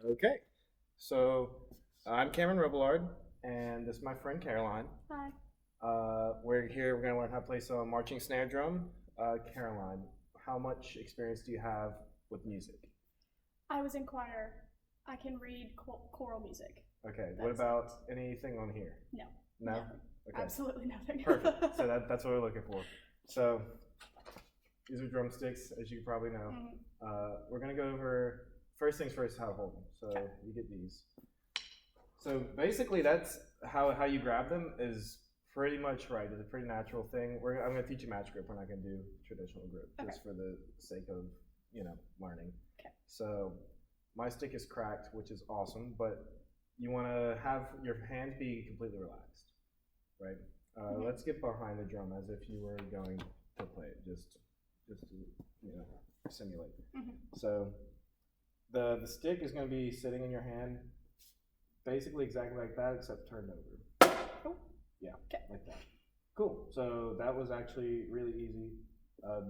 Okay, so I'm Cameron Robillard, and this is my friend Caroline. Hi. We're here, we're going to learn how to play some marching snare drum. Caroline, how much experience do you have with music? I was in choir. I can read choral music. Okay, what about anything on here? No. No? Nothing. Okay. Absolutely nothing. Perfect. So that's what we're looking for. So these are drumsticks, as you probably know. We're going to go over, first things first, how to hold them. So you get these. So basically that's how you grab them is pretty much right. It's a pretty natural thing. I'm going to teach you match grip. We're not going to do traditional grip just for the sake of, learning. Okay. So my stick is cracked, which is awesome, but you want to have your hand be completely relaxed, right? Let's get behind the drum as if you were going to play it, just to simulate. So the stick is going to be sitting in your hand basically exactly like that, except turned over. Oh. Yeah, like that. Cool. So that was actually really easy.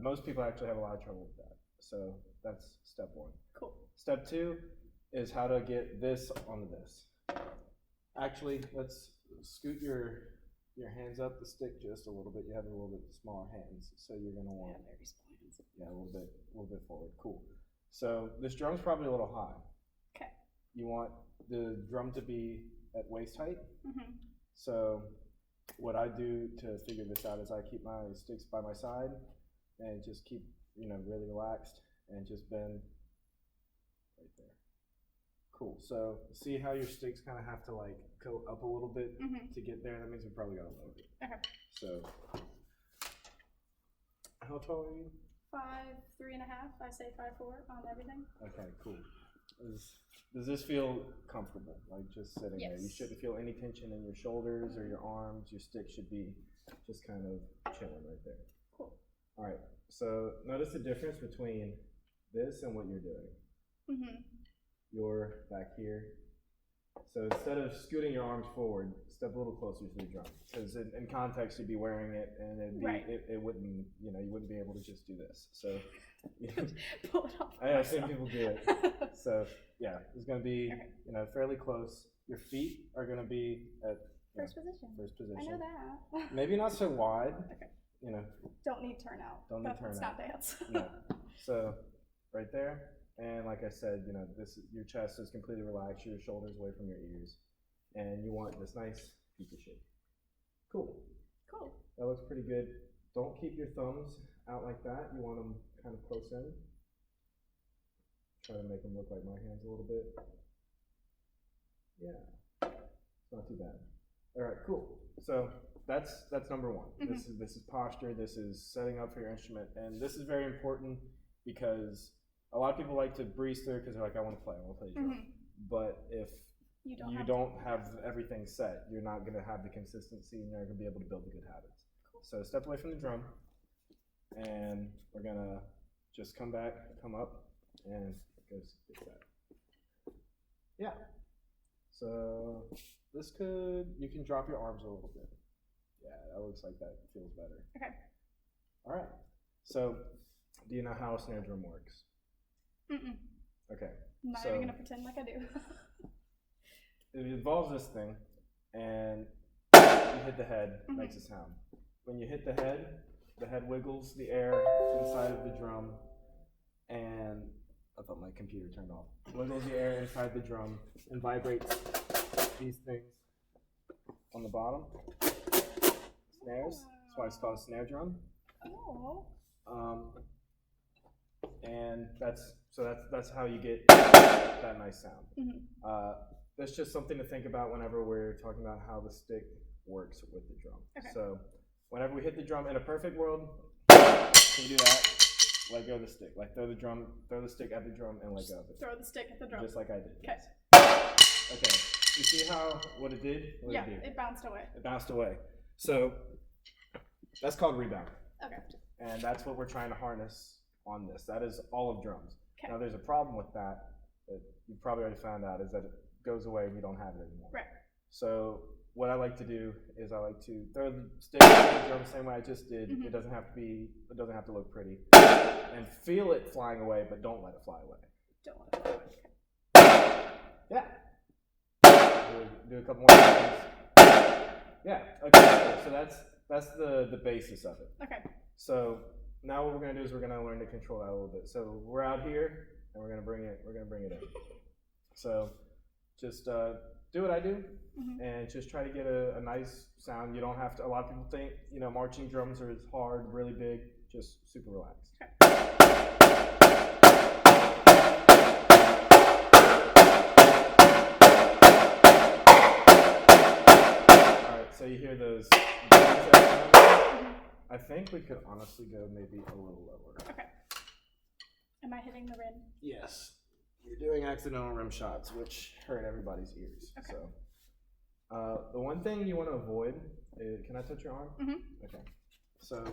Most people actually have a lot of trouble with that. So that's step one. Cool. Step two is how to get this onto this. Actually, let's scoot your hands up the stick just a little bit. You have a little bit smaller hands, so you're gonna want very small hands. a little bit forward. Cool. So this drum's probably a little high. Okay. You want the drum to be at waist height. Mm-hmm. So what I do to figure this out is I keep my sticks by my side and just keep really relaxed and just bend right there. Cool. So see how your sticks kind of have to like go up a little bit to get there? That means we probably got to lower it. Okay. So how tall are you? 5'3.5". I say 5'4" on everything. Okay, cool. Does this feel comfortable? Like just sitting there? You shouldn't feel any tension in your shoulders or your arms. Your stick should be just kind of chilling right there. Cool. All right. So notice the difference between this and what you're doing. You're back here. So instead of scooting your arms forward, step a little closer to the drum. Because in context, you'd be wearing it, and it wouldn't, you wouldn't be able to just do this. So pull it off. I've seen people do it. So yeah, it's going to be fairly close. Your feet are going to be at first position. First position. I know that. Maybe not so wide. Okay. Don't need turnout. Don't need turnout. It's not dance. No. So right there. And like I said, your chest is completely relaxed, your shoulders away from your ears, and you want this nice pizza shape. Cool. Cool. That looks pretty good. Don't keep your thumbs out like that. You want them kind of close in. Try to make them look like my hands a little bit. Yeah, it's not too bad. All right, cool. So that's number one. This is posture. This is setting up for your instrument, and this is very important because a lot of people like to breeze through because they're like, I want to play the drum. But if you don't have everything set, you're not going to have the consistency and you're not going to be able to build the good habits. Cool. So step away from the drum, and we're going to just come back, come up, and go get that. Yeah. So you can drop your arms a little bit. Yeah, that looks like that feels better. Okay. All right. So do you know how a snare drum works? Okay. I'm not even gonna pretend like I do. It involves this thing, and you hit the head, makes a sound. When you hit the head wiggles the air inside of the drum, and I thought my computer turned off. Wiggles the air inside the drum and vibrates these things on the bottom. Snares. That's why it's called a snare drum. Oh. And that's how you get that nice sound. That's just something to think about whenever we're talking about how the stick works with the drum. Okay. So whenever we hit the drum in a perfect world, we do that. Let go of the stick. Like throw the stick at the drum and let go of it. Throw the stick at the drum. Just like I did. Okay. Okay. You see what it did? It bounced away. It bounced away. So that's called rebound. Okay. And that's what we're trying to harness on this. That is all of drums. Okay. Now there's a problem with that you probably already found out, is that it goes away and you don't have it anymore. Right. So what I like to do is I like to throw the stick at the drum the same way I just did. It doesn't have to look pretty. And feel it flying away, but don't let it fly away. Don't let it fly away. Okay. Yeah. Do a couple more times. Yeah. Okay. So that's the basis of it. Okay. So now what we're gonna do is we're gonna learn to control that a little bit. So we're out here and we're gonna bring it in. So just do what I do and just try to get a nice sound. You don't have to. A lot of people think marching drums are hard, really big. Just super relaxed. Okay. So you hear those I think we could honestly go maybe a little lower. Okay. Am I hitting the rim? Yes. You're doing accidental rim shots, which hurt everybody's ears. Okay. So the one thing you want to avoid is, can I touch your arm? Okay. So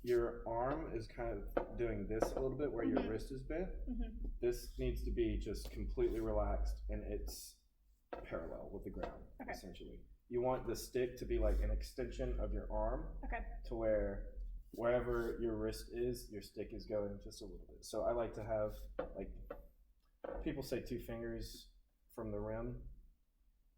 your arm is kind of doing this a little bit where your wrist is bent. This needs to be just completely relaxed and it's parallel with the ground, essentially. You want the stick to be like an extension of your arm to where wherever your wrist is, your stick is going just a little bit. So I like to have, like, people say 2 fingers from the rim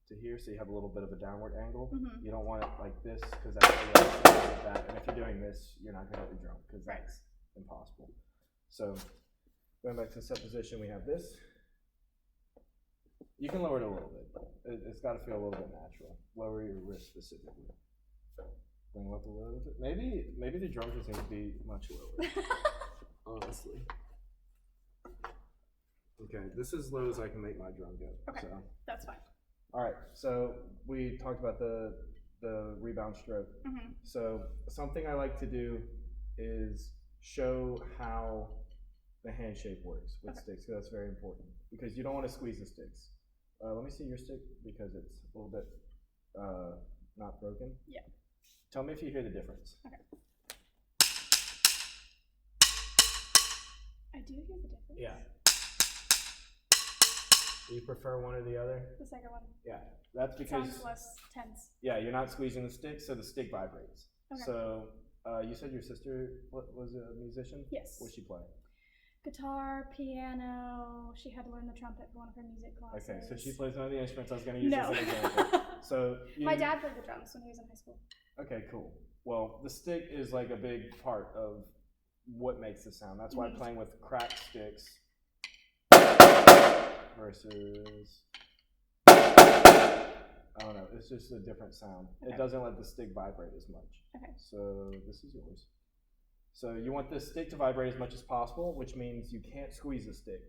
to here, so you have a little bit of a downward angle. You don't want it like this because that's like that. And if you're doing this, you're not going to hit the drum because that's impossible. So going back to set position, we have this. You can lower it a little bit. It's got to feel a little bit natural. Lower your wrist specifically. Bring it up a little bit. Maybe the drum just needs to be much lower. Honestly. Okay, this is as low as I can make my drum go. Okay, so that's fine. All right, so we talked about the rebound stroke. So something I like to do is show how the hand shape works with sticks. So that's very important because you don't want to squeeze the sticks. Let me see your stick because it's a little bit not broken. Yeah. Tell me if you hear the difference. Okay. I do hear the difference. Yeah. Do you prefer one or the other? The second one. Yeah. That's because it sounds less tense. Yeah, you're not squeezing the stick, so the stick vibrates. Okay. So you said your sister was a musician? Yes. What did she play? Guitar, piano. She had to learn the trumpet for one of her music classes. Okay, so she plays one of the instruments I was going to use as an example. So my dad played the drums when he was in high school. Okay, cool. Well, the stick is like a big part of what makes the sound. That's why playing with cracked sticks versus, I don't know, it's just a different sound. Okay. It doesn't let the stick vibrate as much. Okay. So this is yours. So you want this stick to vibrate as much as possible, which means you can't squeeze the stick.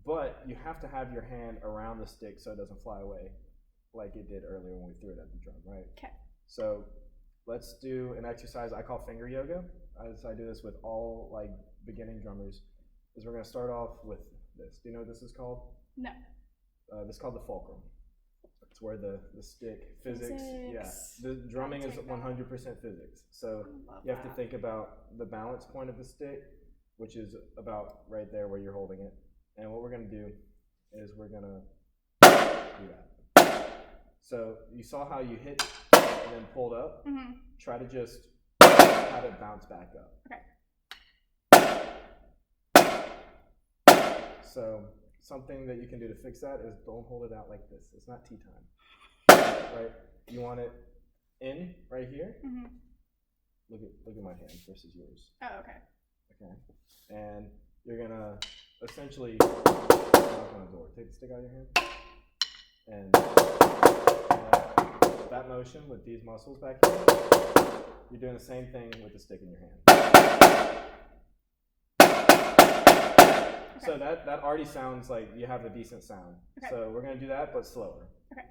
But you have to have your hand around the stick so it doesn't fly away like it did earlier when we threw it at the drum, right? Okay. So let's do an exercise I call finger yoga. As I do this with all like beginning drummers, is we're going to start off with this. Do you know what this is called? No. This is called the fulcrum. It's where the stick physics. Yeah, the drumming is 100% physics. So you have to think about the balance point of the stick, which is about right there where you're holding it. And what we're going to do is we're going to do that. So you saw how you hit and then pulled up. Try to just have it bounce back up. Okay. So something that you can do to fix that is don't hold it out like this. It's not tea time, right? You want it in right here. Look at my hand versus yours. Oh, okay. Okay, and you're gonna essentially knock on the door. Take the stick out of your hand, and that motion with these muscles back here, you're doing the same thing with the stick in your hand. Okay. So that already sounds like you have a decent sound. Okay. So we're gonna do that, but slower. Okay.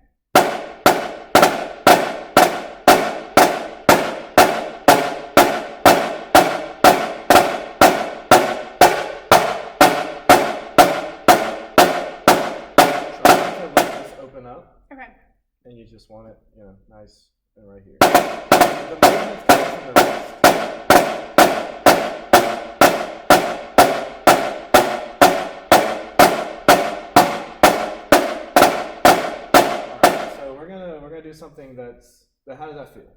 Up. Okay. And you just want it, nice and right here. The movement's coming from the wrist. Alright, so we're gonna do something how does that feel?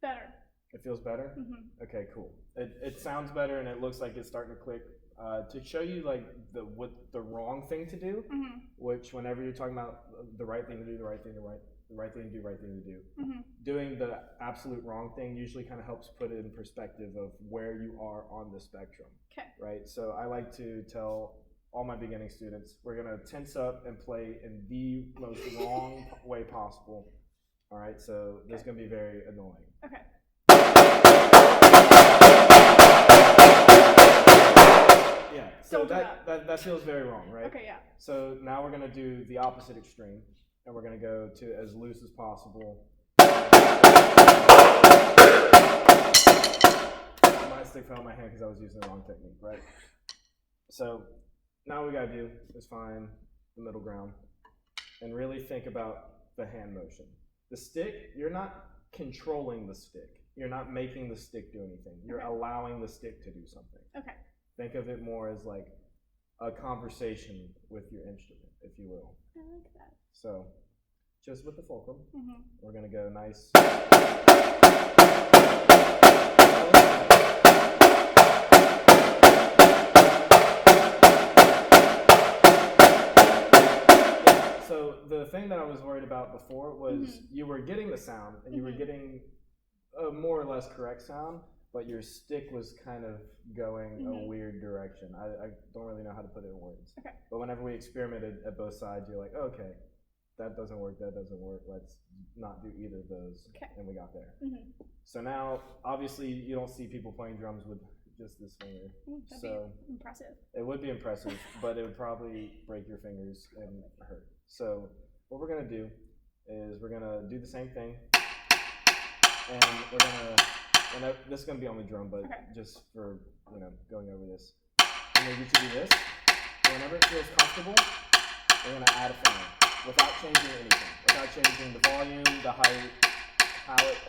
Better. It feels better? Okay, cool. It sounds better and it looks like it's starting to click. to show you like the wrong thing to do, which whenever you're talking about the right thing to do, the right thing to do, doing the absolute wrong thing usually kind of helps put it in perspective of where you are on the spectrum. Okay. Right. So I like to tell all my beginning students, we're gonna tense up and play in the most wrong way possible. All right. So this is gonna be very annoying. Okay. Yeah, so that feels very wrong, right? Okay, yeah. So now we're gonna do the opposite extreme, and we're gonna go to as loose as possible. My stick fell in my hand because I was using the wrong technique, right? So now what we gotta do is find the middle ground and really think about the hand motion. The stick, you're not controlling the stick. You're not making the stick do anything. You're allowing the stick to do something. Okay. Think of it more as like a conversation with your instrument, if you will. I like that. So, just with the fulcrum, we're gonna go nice. So the thing that I was worried about before was you were getting the sound and you were getting a more or less correct sound, but your stick was kind of going a weird direction. I don't really know how to put it in words. Okay. But whenever we experimented at both sides, you're like, okay, that doesn't work, let's not do either of those. Okay. And we got there. So now, obviously, you don't see people playing drums with just this finger. That'd so be impressive. It would be impressive, but it would probably break your fingers and hurt. So what we're gonna do is we're gonna do the same thing, and we're gonna. And this is going to be on the drum, but just for, going over this. I'm going to get you to do this. And whenever it feels comfortable, we're going to add a finger without changing anything. Without changing the volume, the height,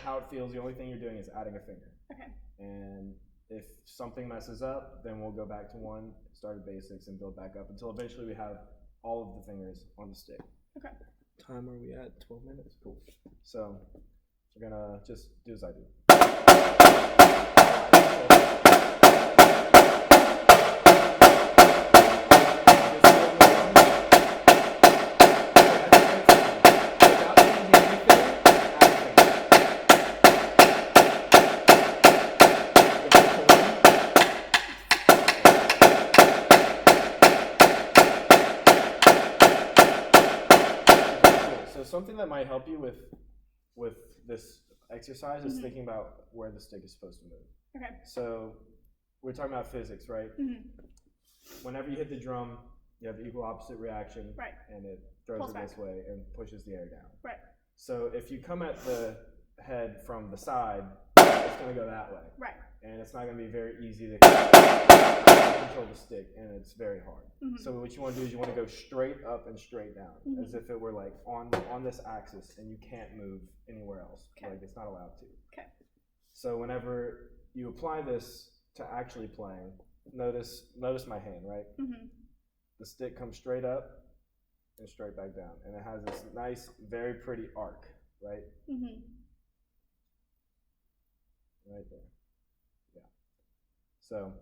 how it feels. The only thing you're doing is adding a finger. Okay. And if something messes up, then we'll go back to one, start at basics, and build back up until eventually we have all of the fingers on the stick. Okay. Time are we at? 12 minutes? Cool. So we're going to just do as I do. So something that might help you with this exercise is thinking about where the stick is supposed to move. Okay. So we're talking about physics, right? Whenever you hit the drum, you have the equal opposite reaction, right? And it throws it this way and pushes the air down. Right. So if you come at the head from the side, it's going to go that way. Right. And it's not going to be very easy to control the stick, and it's very hard. So what you want to do is you want to go straight up and straight down, as if it were like on this axis, and you can't move anywhere else. Like it's not allowed to. Okay. So whenever you apply this to actually playing, notice my hand, right? The stick comes straight up and straight back down, and it has this nice, very pretty arc, right? Right there. Yeah. So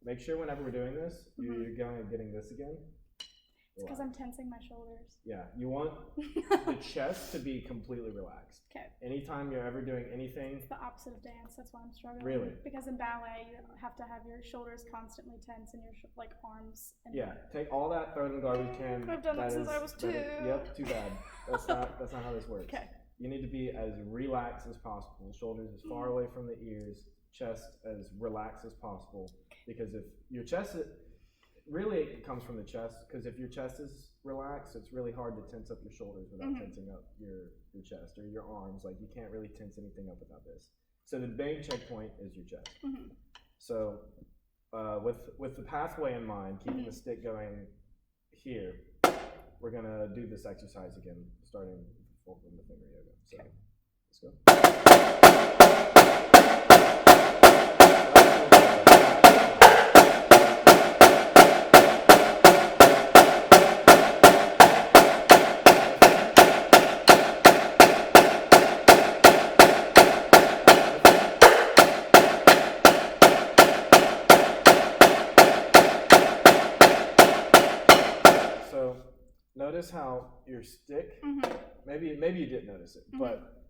make sure whenever we're doing this, you're going and getting this again. It's because I'm tensing my shoulders. Yeah, you want the chest to be completely relaxed. Okay. Anytime you're ever doing anything. It's the opposite of dance. That's why I'm struggling. Really? Because in ballet, you have to have your shoulders constantly tense and your arms. And take all that, throw it in the garbage can. I've done that since I was 2. Yep, too bad. That's not how this works. Okay. You need to be as relaxed as possible. Shoulders as far away from the ears. Chest as relaxed as possible. Because if your chest really it comes from the chest, because if your chest is relaxed, it's really hard to tense up your shoulders without tensing up your chest or your arms. Like you can't really tense anything up without this. So the main checkpoint is your chest. So with the pathway in mind, keeping the stick going here, we're gonna do this exercise again, starting from the finger yoga. So let's go. notice how your stick, Mm-hmm. maybe you didn't notice it, but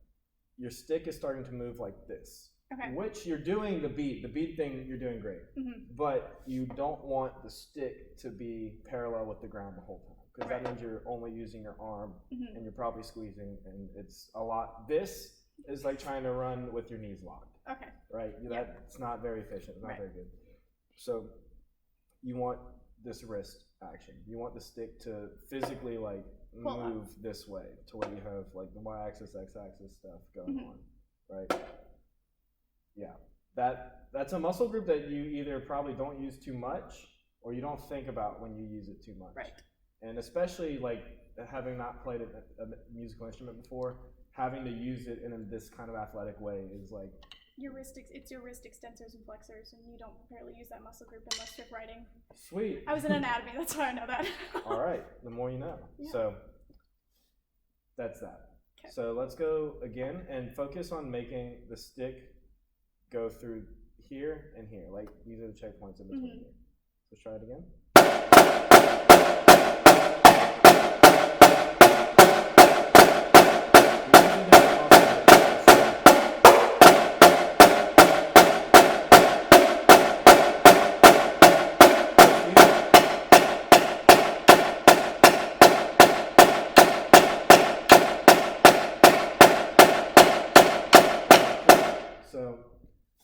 your stick is starting to move like this. Okay. Which you're doing the bead thing, you're doing great. Mm-hmm. But you don't want the stick to be parallel with the ground the whole time. Because that means you're only using your arm and you're probably squeezing, and it's a lot. This is like trying to run with your knees locked. Okay. Right? That's not very efficient, not very good. So you want this wrist action. You want the stick to physically like move this way to where you have like the y-axis, x-axis stuff going on, right? Yeah, that's a muscle group that you either probably don't use too much or you don't think about when you use it too much. Right. And especially like having not played a musical instrument before, having to use it in this kind of athletic way is like it's your wrist extensors and flexors, and you don't barely use that muscle group unless you're writing. Sweet. I was in anatomy, that's why I know that. All right, the more you know. Yeah. So that's that. Okay. So let's go again and focus on making the stick go through here and here. Like these are the checkpoints in between here. Let's try it again.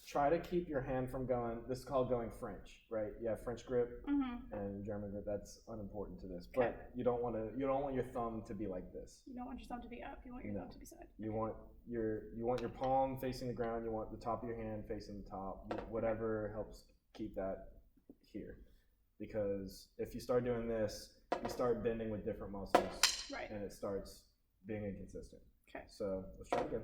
Try to keep your hand from going. This is called going French, right? You have French grip and German grip. That's unimportant to this, but you don't want your thumb to be like this. You don't want your thumb to be up. You want your thumb to be side. You want your palm facing the ground. You want the top of your hand facing the top. Whatever helps keep that here, because if you start doing this, you start bending with different muscles, right? And it starts being inconsistent. Okay. So let's try it again.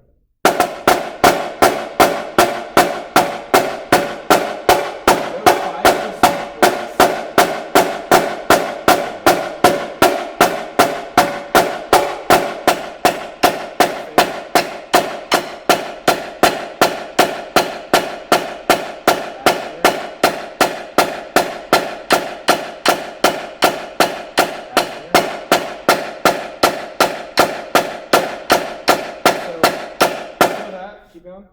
Keep going.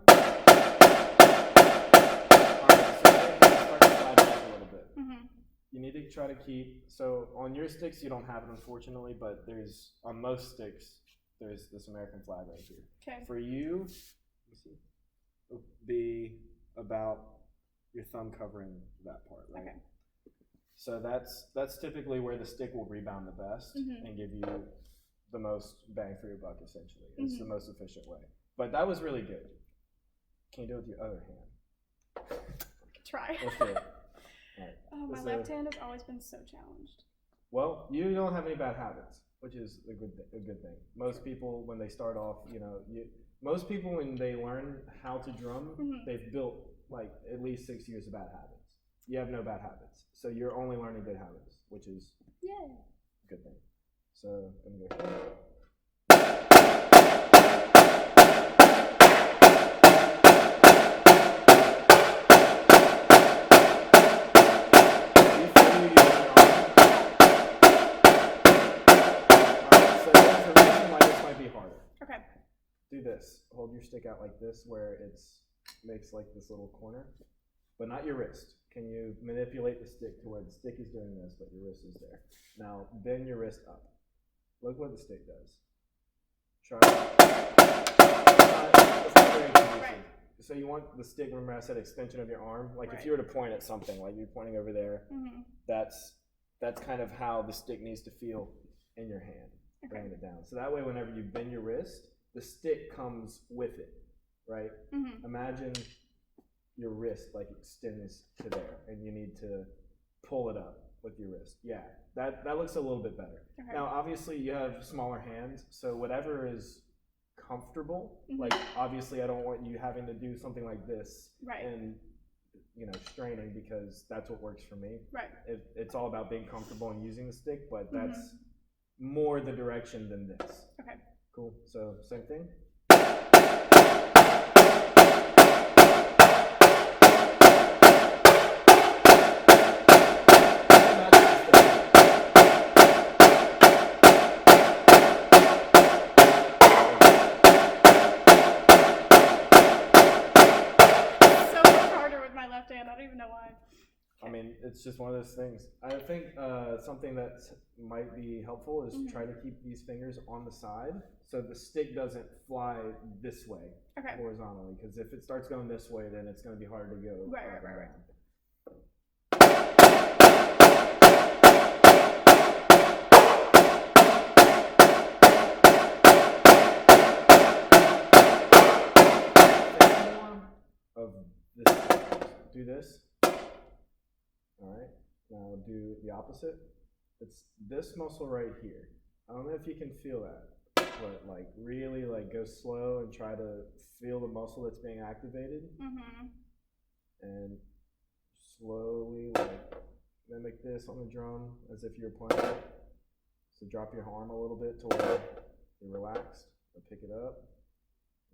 You need to try to keep, so on your sticks you don't have it unfortunately, but there's, on most sticks, there's this American flag right here. Okay. For you, let me see, it'll be about your thumb covering that part, right? Okay. So that's typically where the stick will rebound the best and give you the most bang for your buck essentially. It's the most efficient way. But that was really good. Can you do it with your other hand? Try. Let's do it. Right. Oh, my left hand has always been so challenged. Well, you don't have any bad habits, which is a good thing. Most people, when they start off, most people when they learn how to drum, they've built like at least 6 years of bad habits. You have no bad habits, so you're only learning good habits, which is a good thing. So I'm gonna go here. Do this. Hold your stick out like this, where it makes like this little corner, but not your wrist. Can you manipulate the stick to where the stick is doing this, but your wrist is there? Now bend your wrist up. Look what the stick does. Try. It's not very conducive. Right. So you want the stick. Remember, I said extension of your arm. Like if you were to point at something, like you're pointing over there, that's kind of how the stick needs to feel in your hand, bringing it down. So that way, whenever you bend your wrist, the stick comes with it, right? Imagine your wrist like extends to there, and you need to pull it up with your wrist. Yeah, that looks a little bit better. Okay. Now, obviously, you have smaller hands, so whatever is comfortable. Like, obviously, I don't want you having to do something like this and straining, because that's what works for me. Right. It's all about being comfortable and using the stick, but that's more the direction than this. Okay. Cool. So same thing. it's just one of those things. I think something that might be helpful is try to keep these fingers on the side so the stick doesn't fly this way horizontally. Because if it starts going this way, then it's going to be hard to go around. Of this, do this. All right. Now do the opposite. It's this muscle right here. I don't know if you can feel that, but like really like go slow and try to feel the muscle that's being activated. And slowly like mimic this on the drum as if you're playing it. So drop your arm a little bit to where you're relaxed. And pick it up.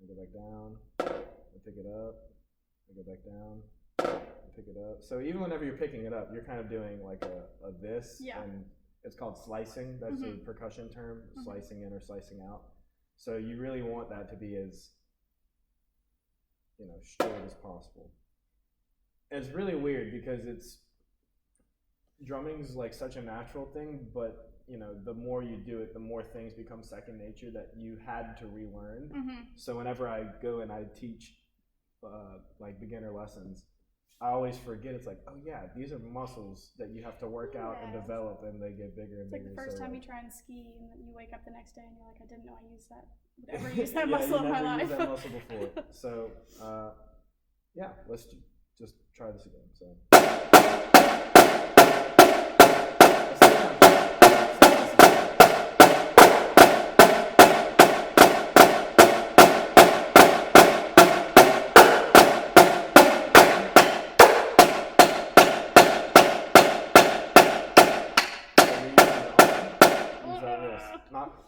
And go back down. And pick it up. And go back down. Pick it up. So even whenever you're picking it up, you're kind of doing like a this, and it's called slicing. That's a percussion term, slicing in or slicing out. So you really want that to be as, straight as possible. And it's really weird because drumming's like such a natural thing, but the more you do it, the more things become second nature that you had to relearn. So whenever I go and I teach like beginner lessons, I always forget. It's like, oh yeah, these are muscles that you have to work out and develop, and they get bigger and bigger. It's like the first time you try and ski, and then you wake up the next day, and you're like, I didn't know I used that. Never used that muscle in my life. Used that muscle before. So, yeah, let's just try this again. So.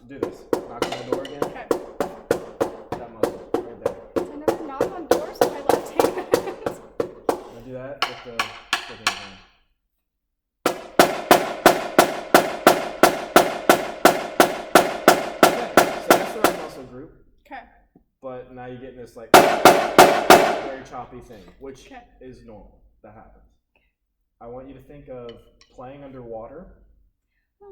Do this. Knock on the door again. Okay. That muscle right there. I never knock on doors with my left hand. Now do that with the second hand. Okay, so that's the right muscle group. Okay. But now you're getting this like very choppy thing, which is normal. That happens. I want you to think of playing underwater.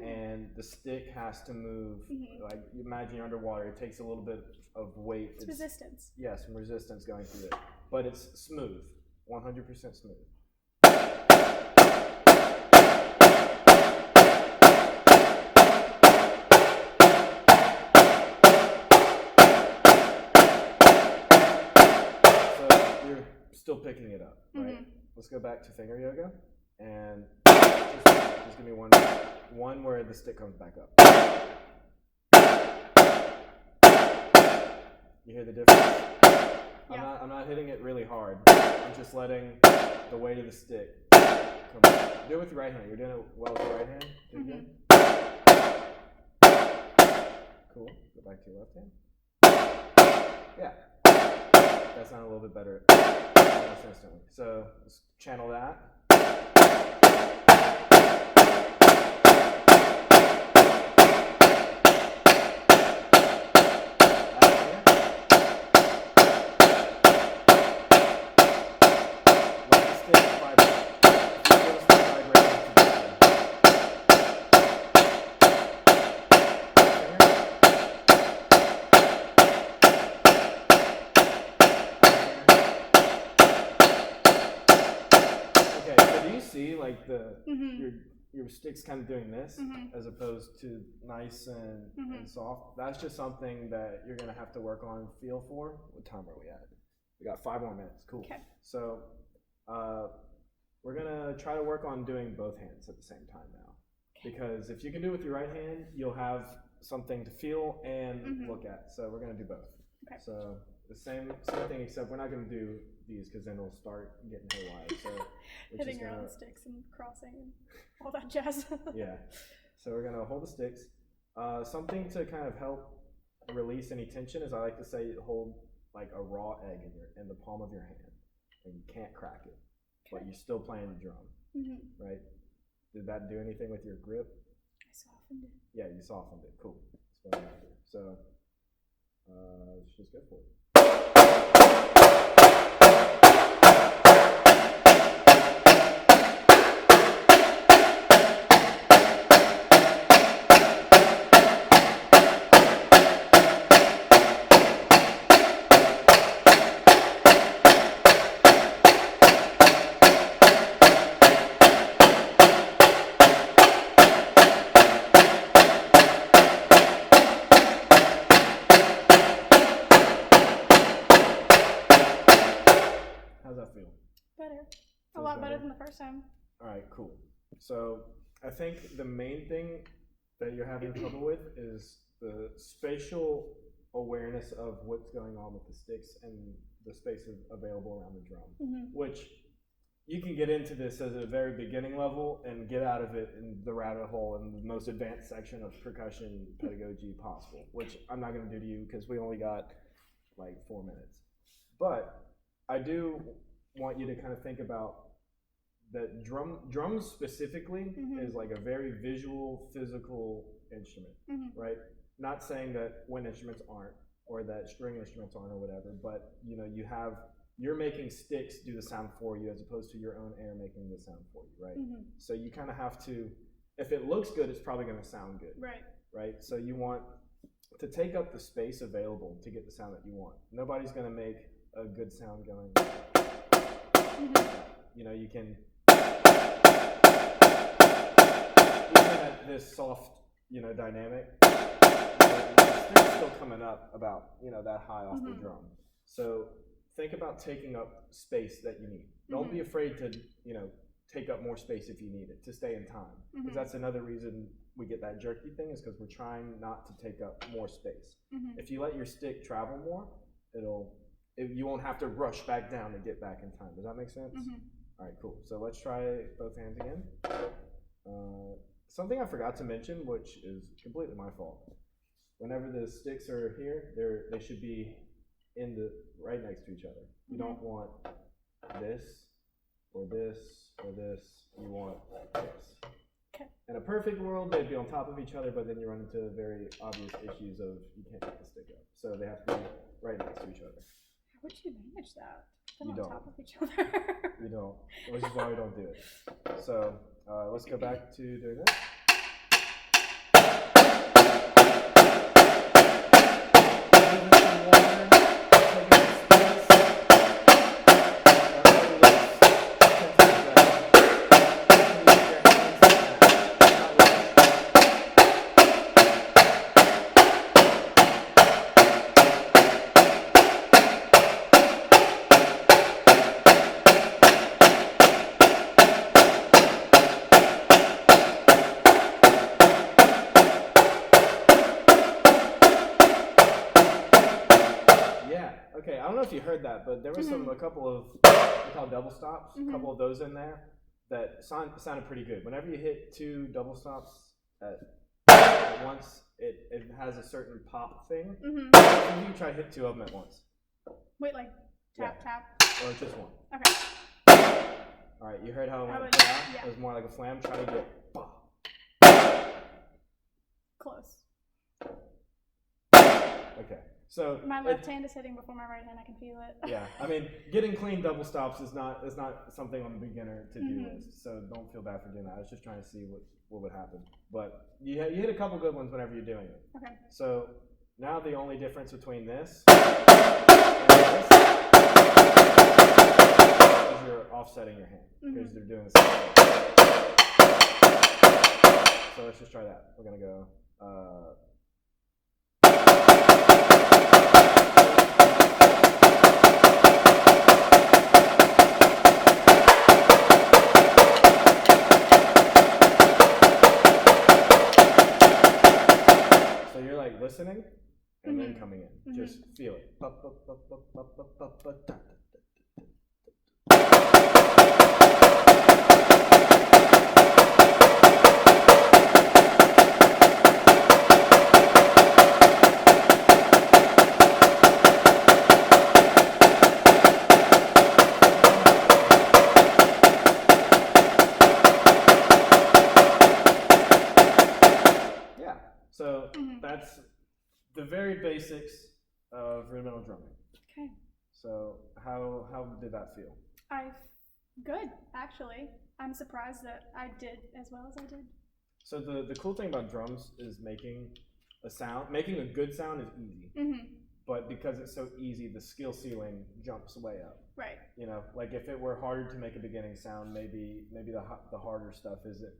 And the stick has to move, like you imagine you're underwater, it takes a little bit of weight. It's resistance. Yeah, some resistance going through it. But it's smooth, 100% smooth. So you're still picking it up, right? Let's go back to finger yoga. And just give me one where the stick comes back up. You hear the difference? Yeah. I'm not hitting it really hard. I'm just letting the weight of the stick come up. Do it with your right hand. You're doing it well with your right hand. Do it again. Cool. Go back to your left hand. Yeah. That sounded a little bit better almost instantly. So let's channel that. Like your stick's kind of doing this as opposed to nice and soft. That's just something that you're gonna have to work on feel for. What time are we at? We got 5 more minutes. Cool. Okay. So we're gonna try to work on doing both hands at the same time now. Because if you can do it with your right hand, you'll have something to feel and look at. So we're gonna do both. Okay. So the same thing, except we're not gonna do these because then it'll start getting haywire. So hitting your own sticks and crossing and all that jazz. Yeah. So we're gonna hold the sticks. Something to kind of help release any tension is I like to say hold like a raw egg in the palm of your hand, and you can't crack it, but you're still playing the drum, right? Did that do anything with your grip? I softened it. Yeah, you softened it. Cool. That's what I'm after. So let's just go for it. first time. All right, cool. So I think the main thing that you're having trouble with is the spatial awareness of what's going on with the sticks and the space available around the drum, which you can get into this as a very beginning level and get out of it in the rabbit hole in the most advanced section of percussion pedagogy possible, which I'm not going to do to you because we only got like 4 minutes. But I do want you to kind of think about that drums specifically is like a very visual, physical instrument, right? Not saying that wind instruments aren't, or that string instruments aren't, or whatever, but you know, you're making sticks do the sound for you as opposed to your own air making the sound for you, right? So you kind of have to, if it looks good, it's probably going to sound good, right? So you want to take up the space available to get the sound that you want. Nobody's going to make a good sound going. You know, you can even at this soft, you know, dynamic, it's still coming up about, you know, that high off the drum. So think about taking up space that you need. Don't be afraid to, you know, take up more space if you need it to stay in time. Because that's another reason we get that jerky thing, is because we're trying not to take up more space. If you let your stick travel more, you won't have to rush back down to get back in time. Does that make sense? All right, cool. So let's try both hands again. Something I forgot to mention, which is completely my fault. Whenever the sticks are here, they should be right next to each other. You don't want this or this or this. You want this. Okay. In a perfect world, they'd be on top of each other, but then you run into very obvious issues of you can't get the stick up. So they have to be right next to each other. How would you manage that? You on don't. Top of each other. You don't, which is why we don't do it. So let's go back to doing this. Okay, I don't know if you heard that, but there was a couple of we call double stops, a couple of those in there that sounded pretty good. Whenever you hit 2 double stops at once, it has a certain pop thing. You can try to hit 2 of them at once. Wait, like tap, tap? Or just one. Okay. All right, you heard how it went out? Yeah. It was more like a flam. Try to get close. Okay. So my left hand is hitting before my right hand. I can feel it. Yeah, I mean, getting clean double stops is not something on the beginner to do list. So don't feel bad for doing that. I was just trying to see what would happen. But you hit a couple good ones whenever you're doing it. Okay. So now the only difference between this and this is you're offsetting your hand because they're doing the same thing. So let's just try that. We're gonna go. Listening and then coming in. Just feel it. Yeah. So that's the very basics of rudimental drumming. Okay. So how did that feel? Good, actually. I'm surprised that I did as well as I did. So the cool thing about drums is making a good sound is easy. But because it's so easy, the skill ceiling jumps way up. Right. You know, like if it were harder to make a beginning sound, maybe the harder stuff isn't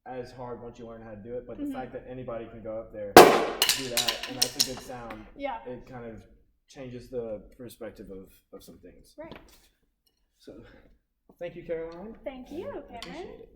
as hard once you learn how to do it, but the fact that anybody can go up there, do that, and that's a good sound, it kind of changes the perspective of some things. Right. So thank you, Caroline. Thank you, I appreciate Cameron. it.